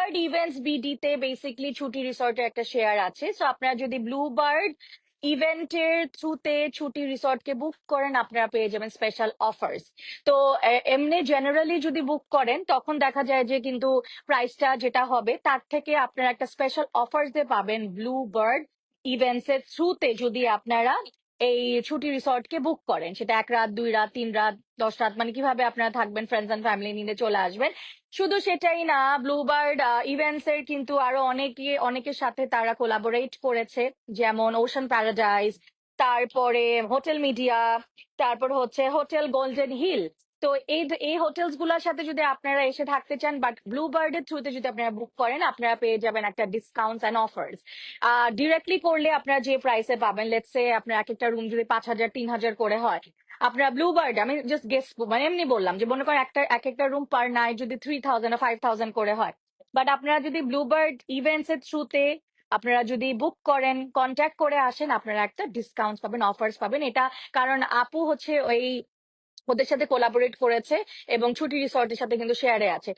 Bluebird events BD তে basically ছুটি রিসর্টের একটা শেয়ার আছে। সো আপনারা যদি ব্লুবার্ড ইভেন্টের থ্রুতে ছুটি রিসর্টকে বুক করেন, আপনারা পেয়ে যাবেন স্পেশাল অফার্স। তো এমনি জেনারেলি যদি বুক করেন তখন দেখা যায় যে কিন্তু প্রাইসটা যেটা হবে তার থেকে আপনারা একটা স্পেশাল অফার্স দিয়ে পাবেন ব্লুবার্ড ইভেন্টস এর থ্রুতে, যদি আপনারা এই ছুটি রিসর্টকে বুক করেন। সেটা 1 রাত, 2 রাত, 3 রাত, 10 রাত, মানে কিভাবে আপনারা থাকবেন, ফ্রেন্ডস এন্ড ফ্যামিলি নিয়ে চলে আসবেন। শুধু সেটাই না, ব্লুবার্ড ইভেন্টস এর কিন্তু আরো অনেকের সাথে তারা কোলাবোরেট করেছে, যেমন ওশান প্যারাডাইস, তারপরে হোটেল মিডিয়া, তারপর হচ্ছে হোটেল গোল্ডেন হিল। তো এই হোটেলস গুলোর সাথে যদি আপনারা এসে থাকতে চান, বাট ব্লুবার্ড এর থ্রুতে যদি আপনারা বুক করেন, আপনারা পেয়ে যাবেন একটা ডিসকাউন্টস এন্ড অফার্স। ডিরেক্টলি করলে আপনারা যে প্রাইসে পাবেন, লেটস সে আপনার এক একটা রুম যদি 5,000 3,000 করে হয়, আপনার ব্লুবার্ড, আমি জাস্ট গেস মানে এমনি বললাম যে মনে করেন এক একটা রুম পার নাইট যদি 3,000 5,000 করে হয়, বাট আপনারা যদি ব্লুবার্ড ইভেন্টস এর থ্রুতে আপনারা যদি বুক করেন, কন্ট্যাক্ট করে আসেন, আপনারা একটা ডিসকাউন্ট পাবেন, অফার্স পাবেন। এটা কারণ আপু হচ্ছে ওই ওদের সাথে কোলাবোরেট করেছে এবং ছুটি রিসর্টের সাথে কিন্তু শেয়ারে আছে।